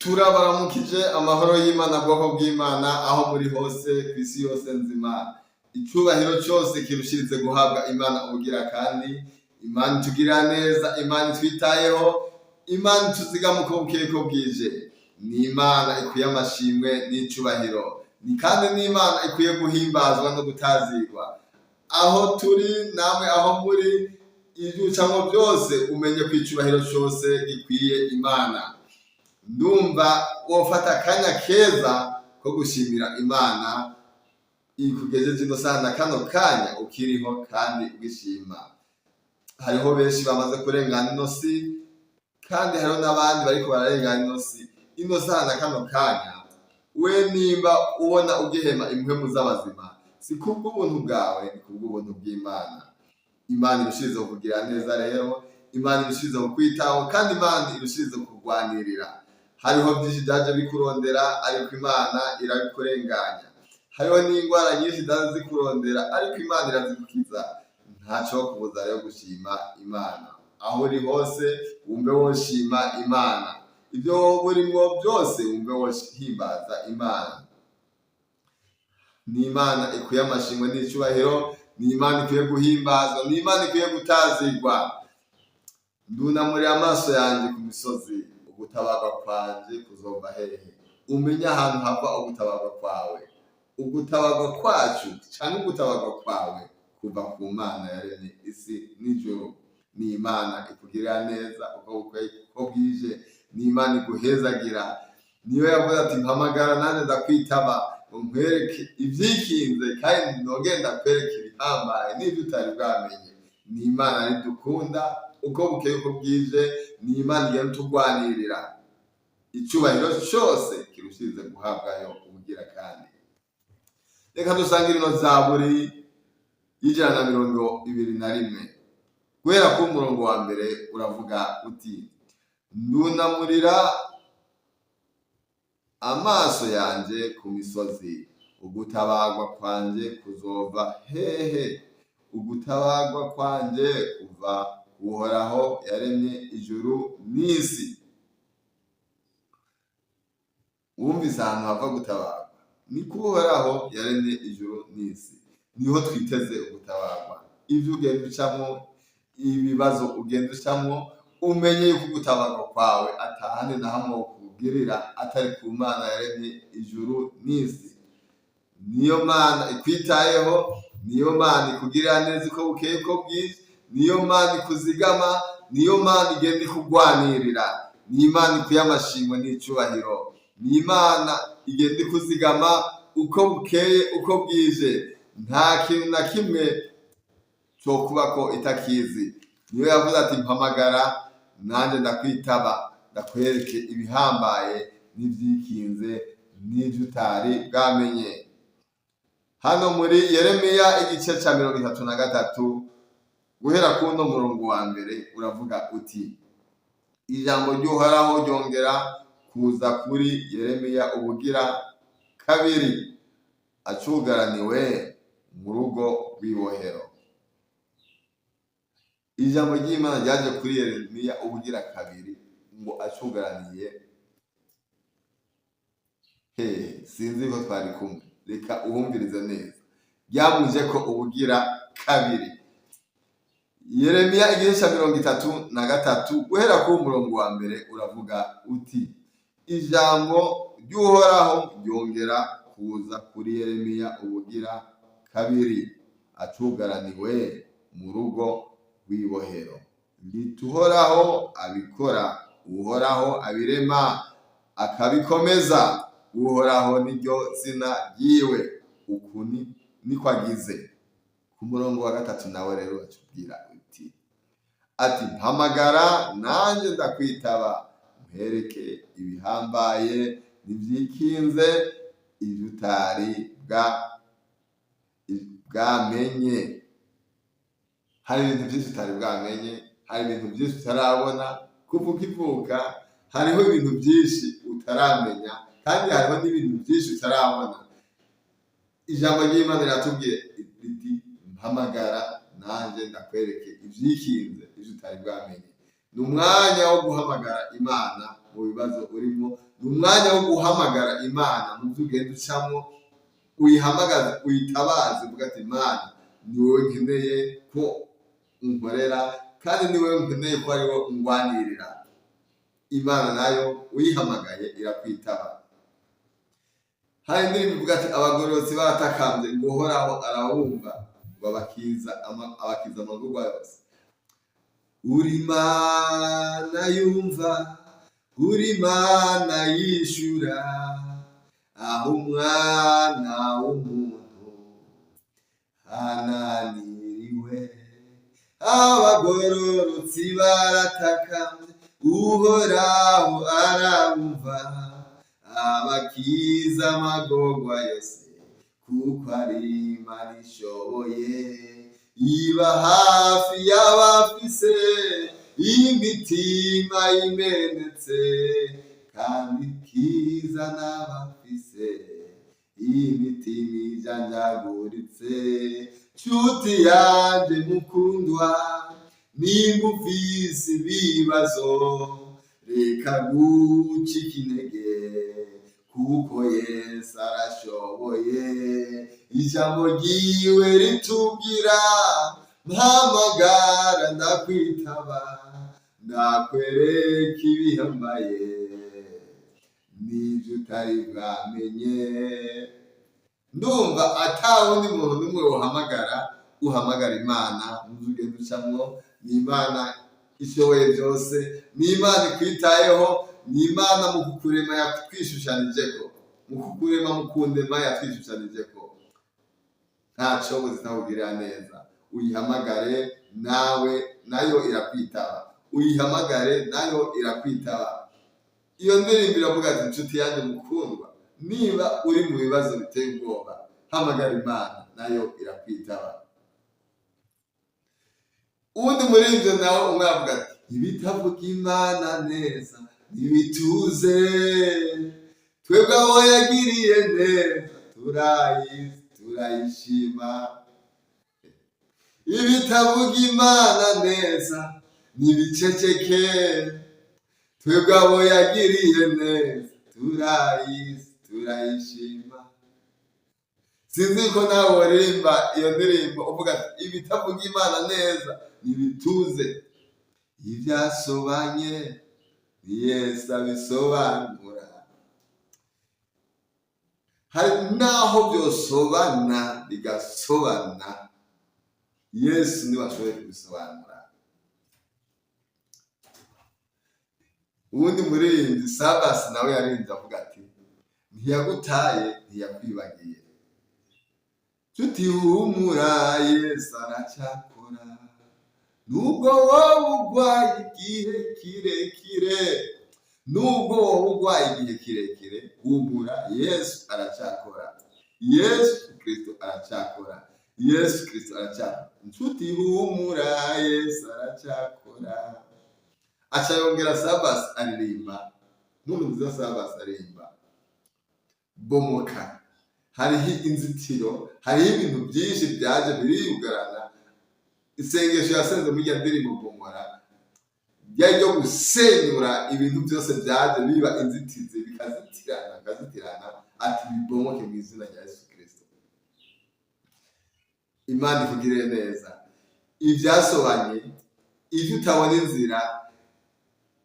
Turabaramukije amahoro y'Imana bwoko bw'Imana aho muri hose kw'isi yose nzima. Icubahiro cose kirushirize guhabwa Imana ubugira kandi Imana itugirira neza, Imana itwitayeho, Imana ituzigama uko bukeye ko bwije. Ni Imana ikwiye amashimwe n'icubahiro, ni kandi n'Imana ikwiye guhimbazwa no gutazirwa. Aho turi namwe aho muri ivyucamwo byose umenye ko icubahiro cose gikwiye Imana. Ndumva wofata akanya keza ko gushimira Imana ikugejeje ino saha na kano kanya ukiriho kandi ugishima. Hariho benshi bamaze kurengana ino si, kandi hariho n'abandi bariko bararengana ino si. Ino saha na kano kanya we nimba ubona ugihema impwemu z'abazima, si kubw'ubuntu bwawe, ni kubw'ubuntu bw'Imana. Imana irushirize kukugira neza rero, Imana irushirize kukwitaho, kandi Imana irushirize kukugwanirira. Hariho byinshi byaje bikurondera ariko Imana irabikurenganya. Hariho n'ingwara nyinshi zaje zikurondera ariko Imana irazigukiza. Ntaco kubuza rero gushima Imana. Aho uri hose wumve woshima Imana. Ibyo burimwo byose wumve wohimbaza Imana. Ni Imana ikwiye amashimwe n'icubahiro, ni Imana ikwiye guhimbazwa, ni Imana ikwiye gutazirwa. Ndunamurira amaso yanje ku misozi, ugutabarwa kwanje kuzova hehe. Umenya ahantu hava ugutabarwa kwawe. Ugutabarwa kwacu canke ugutabarwa kwawe kuva ku Mana yaremye isi n'ijuru. Ni Imana ikugirira neza uko bwije, ni Imana iguhezagira. Niyo yavuze ati mpamagara nanje ndakwitaba, nkwereke ivyikinze kandi nogenda kwereka ibihambaye n'ivyo utari bwamenye. Ni Imana ridukunda uko bukeye uko bwije, ni Imana igenda itugwanirira. Icubahiro cose kirushirize guhabwayo ubugira kandi. Reka dusangire ino zaburi y'ijana na 21. Guhera ku murongo wa mbere uravuga uti: ndunamurira amaso yanje ku misozi, ugutabarwa kwanje kuzova hehe. Ugutabarwa kwanje kuva Uhoraho yaremye ijuru n'isi. Wumvise ahantu hava gutabarwa, ni ku Uhoraho yaremye ijuru n'isi. Niho twiteze ugutabarwa. Ivyo ugenda ucamwo, ibibazo ugenda ucamwo, umenye yuko ugutabarwa kwawe atahandi na hamwe wokugirira atari ku Mana yaremye ijuru n'isi. Niyo Mana ikwitayeho, niyo Mana ikugirira neza uko bukeye uko bwije, niyo Mana ikuzigama, niyo Mana igenda ikugwanirira. Ni Imana ikwiye amashimwe n'icubahiro, ni Imana igenda ikuzigama uko bukeye uko bwije. Nta kintu na kimwe cokubako itakizi. Niyo yavuze ati mpamagara nanje ndakwitaba, ndakwereke ibihambaye n'ivyikinze n'ivyo utari bwamenye. Hano muri Yeremiya igice ca 33 guhera kuno murongo wa mbere uravuga uti: ijambo ry'Uhoraho ryongera kuza kuri Yeremiya ubugira kabiri, acugaraniwe mu rugo rw'ibohero. Ijambo ry'Imana ryaje kuri Yeremiya ubugira kabiri ngo acugaraniye sinzi ko twari kumwe, reka uhumvirize neza. Ryamuje ko ubugira kabiri. Yeremiya igice ca 33 guhera ku murongo wa mbere uravuga uti: ijambo ry'Uhoraho ryongera kuza kuri Yeremiya ubugira kabiri, acugaraniwe mu rugo rw'ibohero. Uhoraho abikora, Uhoraho abirema akabikomeza, Uhoraho niryo zina ryiwe, uku niko agize. Ku murongo wa 3 nawe rero atubwira uti: ati mpamagara nanje ndakwitaba, nkwereke ibihambaye n'ivyikinze ivyo utari bwamenye. Hari ibintu vyinshi utari bwamenye, hari ibintu vyinshi utarabona kuva ukivuka. Hariho ibintu vyinshi utaramenya, kandi hariho n'ibintu vyinshi utarabona. Ijambo ry'Imana riratubwiye riti mpamagara nanje ndakwereke ivyikinze ivyo utari bwamenye. Ni umwanya wo guhamagara Imana mu bibazo urimo, ni umwanya wo guhamagara Imana mu byo ugenda ucamo, uyihamagaze, uyitabaze, uvuga ati Imana ni wowe nkeneye ko unkorera, kandi ni wowe nkeneye ko ari wowe ungwanirira. Imana nayo uyihamagaye irakwitaba. Hari indirimbo ivuga ati abagororotsi baratakambye ngo Uhoraho arabumva, ngo abakiza amagorwa yose. Uri Imana yumva, uri Imana yishura, aho umwana w'umuntu ananiriwe. Abagororotsi baratakambye, Uhoraho arabumva, abakiza amagorwa yose, kuko ari Imana ishoboye. Iba hafi y'abafise imitima imenetse, kandi ikiza n'abafise imitima ijanjaguritse. Nshuti yanje mukundwa, nimba ufise ibibazo, reka gucika intege, kuko Yesu arashoboye. Ijambo ryiwe ritubwira, mpamagara ndakwitaba, ndakwereka ibihambaye n'ibyo utari bwamenye. Ndumva ata wundi muntu n'umwe uhamagara Imana mu byo ugenda ucamwo. Ni Imana ishoboye byose, ni Imana ikwitayeho, ni Imana mu kukurema yatwishushanijeko, mu kukurema mu kundema yatwishushanijeko. Ntaco buzitawugirira neza. Uyihamagare nawe nayo irakwitaba, uyihamagare nayo irakwitaba. Iyo ndirimbo iravuga ati nshuti yanjye mukundwa, niba uri mu bibazo biteye ubwoba, hamagara Imana nayo irakwitaba. Uwundi muri ibyo nawe umwe avuga ati ibitavuga Imana neza nibituze, twebwe abo yagiriye neza turayishima. Ibitavuga Imana neza nibiceceke, twebwe abo yagiriye neza turayishima. Sinzi ko nawe waririmba iyo ndirimbo uvuga ati ibitavuga Imana neza nibituze. Ibyasobanye Yesu abisobanura, hari naho byosobana bigasobana, Yesu niwe ashoboye kubisobanura. Uwundi muririmbyi Sabasi nawe yarinze avuga ati ntiyagutaye ntiyakwibagiye. Nshuti humura, Yesu aracyakora, nubwo wowe urwaye igihe kirekire, nubwo wowe urwaye igihe kirekire, humura, Yesu aracyakora. Yesu Kristo aracyakora, Yesu Kristo aracyakora. Nshuti humura, Yesu aracyakora. Aca yongera Sabasi aririmba, n'umuntu nziza Sabasi aririmba, bomoka, hariho inzitiro, hariho ibintu byinshi byaje biriyugarana. Isengesho yasenze muri ya ndirimbo bomora ryari ryo gusenyura ibintu byose byaje biba inzitizi, bikazitirana, ati bibomoke mu izina rya Yesu Kristo. Imana ikugirire neza. Ibyasobanye, ibyo utabona inzira,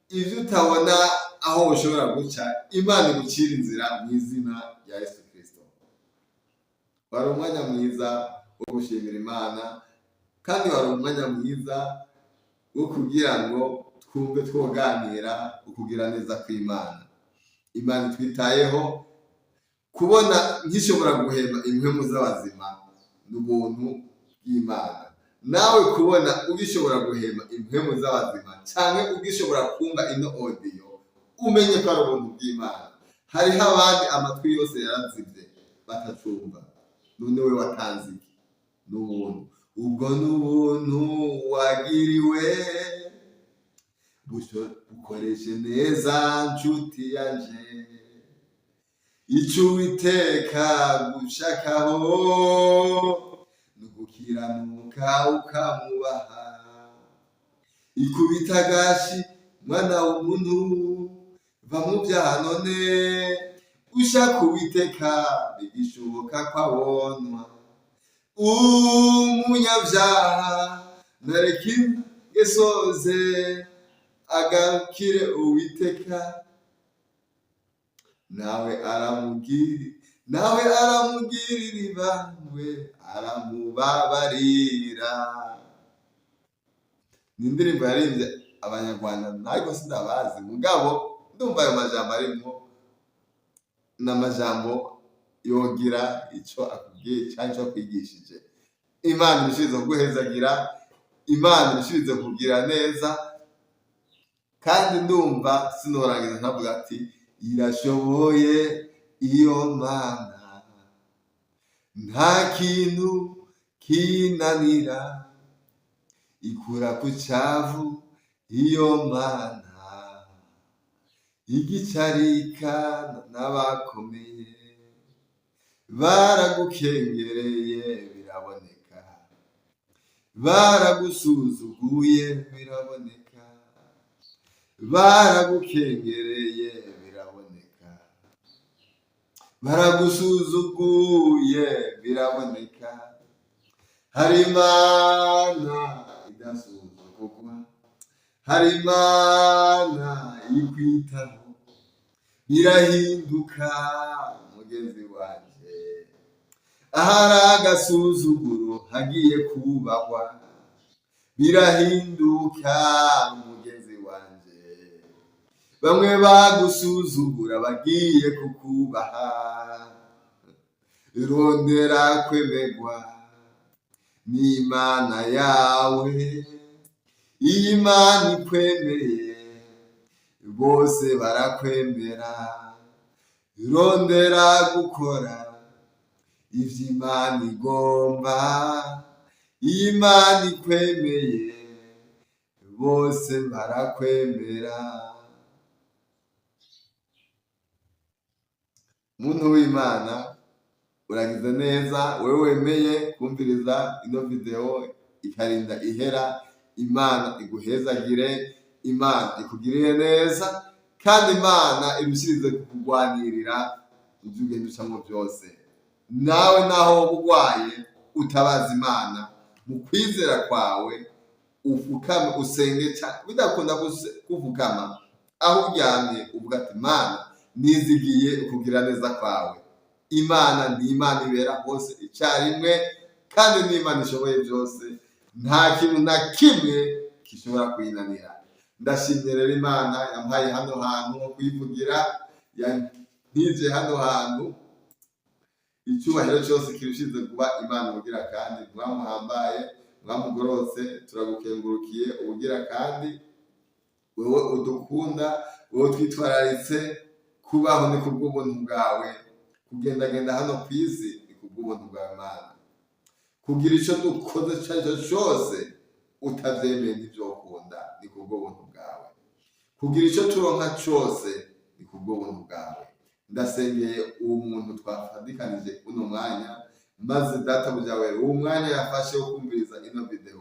ibyo utabona aho ushobora guca, Imana igucira inzira mu izina rya Yesu Kristo. Wari umwanya mwiza wo gushimira Imana, kandi wari umwanya mwiza wo kugira ngo twumve twoganira ukugira neza kw'Imana. Imana itwitayeho, kubona nkishobora guhema impwemu z'abazima n'ubuntu bw'Imana. Nawe kubona ugishobora guhema impwemu z'abazima cyangwa ugishobora kumva ino audio, umenye ko ari ubuntu bw'Imana. Hariho abandi amatwi yose yarazibye batacumva, none we watanze iki? N'ubuntu. Ubwo n'ubuntu wagiriwe, ukoreshe neza nshuti yanje, icyo Uwiteka gushakaho n'ugukiranuka ukamubaha. Ikubita agashi mwana w'umuntu, va mu byaha none ushaka Uwiteka bigishoboka ko abonwa. Umunyabyaha nareka ingeso ze agakire Uwiteka, nawe aramugirira ibambe aramubabarira. Ni indirimbo yaririmbye abanyarwanda ariko sindabazi, mugabo ndumva ayo majambo arimwo n'amajambo yogira ico akubwiye canke ico akwigishije. Imana irushize kuguhezagira, Imana irushize kugira neza, kandi ndumva sinorangiza ntavuga ati irashoboye iyo Mana, nta kintu kinanira, ikura ku cavu iyo Mana, igicarika n'abakomeye baragukengereye biraboneka, baragusuzuguye biraboneka, baragukengereye biraboneka, baragusuzuguye biraboneka. Hari Imana idasuzugurwa, hari Imana ikwitaho, birahinduka mugenzi wanje, ahari agasuzuguro hagiye kubahwa, birahinduka mugenzi wanje, bamwe bagusuzugura bagiye kukubaha. Rondera kwemerwa n'Imana yawe, iyi Imana ikwemeye bose barakwemera. Rondera gukora ivyo Imana igomba, iyi Imana ikwemeye bose barakwemera. Muntu w'Imana, uragize neza wewe wemeye kumviriza ino video ikarinda ihera. Imana iguhezagire, Imana ikugirire neza, kandi Imana irushirize kukugwanirira ivyo ugenda ucamwo byose. Nawe naho urwaye utabaza Imana, mu kwizera kwawe ufukame usenge cyane, bidakunda kuvugama aho uryamye uvuga ati Mana nizigiye kugira neza kwawe. Imana ni Imana ibera hose icyarimwe, kandi ni Imana ishoboye byose, nta kintu na kimwe gishobora kuyinanira. Ndashimye rero Imana yampaye hano hantu ho kwivugira, yantije hano hantu. Icyubahiro cyose kirushize kuba Imana ubugira kandi. Mwamuhambaye, mwamugorotse, turagukengurukiye ubugira kandi. Wewe udukunda, wewe twitwararitse, kubaho ni kubw'ubuntu bwawe, kugendagenda hano ku isi ni kubw'ubuntu bwawe Mana. Kugira icyo dukoze icyo cyose utavyemeye ntivyokunda, ni kubw'ubuntu bwawe. Kugira icyo turonka cyose ni kubw'ubuntu bwawe. Ndasengeye uwo muntu twafadikanije uno mwanya, maze databuja wewe uwo mwanya yafashe wo kumviriza ino video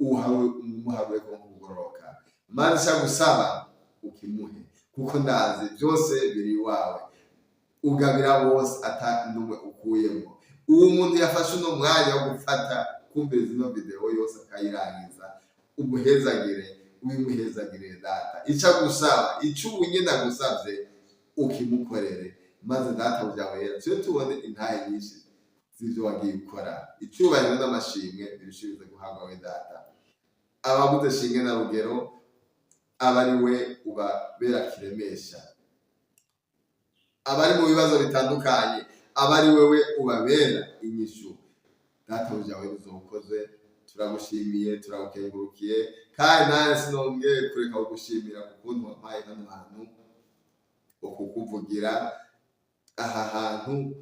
umuhawe ko kugoroka, maze cyagusaba ukimuhe, kuko ndazi byose biri iwawe, ugabira bose ata numwe ukuyemo. Uwo muntu yafashe uno mwanya wo gufata kumviriza ino video yose akayirangiza, umuhezagire, ubimuhezagire data. Icagusaba, icyo nyine agusabye ukimukorere, maze databuja wewe cyo tubone intaye nyinshi z'ivyo wagiye gukora. Icyubahiro n'amashimwe birushize guhabwa we data. Ababuze shinge na rugero, abari we ubabera kiremesha, abari mu bibazo bitandukanye, abari wewe ubabera inyishu. Databuja wewe uzokoze, turagushimiye, turagukengurukiye, kandi nawe sinongeye kureka kugushimira kukuntu wampaye hano hantu ho kukuvugira, aha hantu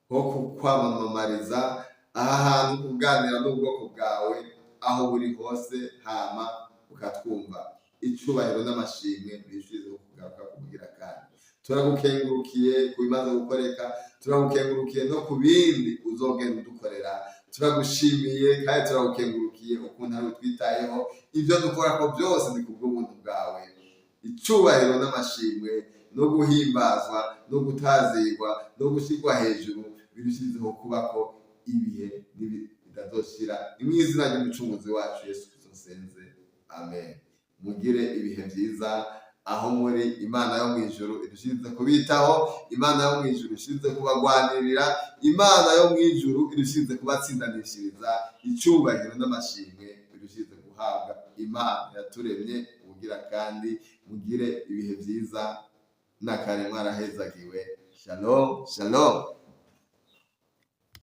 ho kukwamamariza, aha hantu kuganira n'ubwoko bwawe aho buri hose, hama ukatwumva. Icyubahiro n'amashimwe bishize kugaruka kugira kandi. Turagukengurukiye ku bimaze gukoreka, turagukengurukiye no ku bindi uzogenda udukorera. Turagushimiye kandi turagukengurukiye ukuntu ari utwitayeho. Ibyo dukora ko byose ni kubw'ubuntu bwawe. icubahiro n'amashimwe no guhimbazwa no gutazirwa no gushirwa hejuru birushirizeho kubako ibihe bidazoshira. Ni mw'izina ry'umucunguzi wacu Yesu Kristo nsenze, amen. Mugire ibihe vyiza aho muri. Imana yo mw'ijuru irushirize kubitaho, Imana yo mw'ijuru irushirize kubagwanirira, Imana yo mw'ijuru irushirize kubatsindanishiriza. Icubahiro n'amashimwe birushirize guhabwa Imana yaturemye ubugira kandi. Mugire ibihe vyiza, nakare mwarahezagiwe. Shalom, shalom.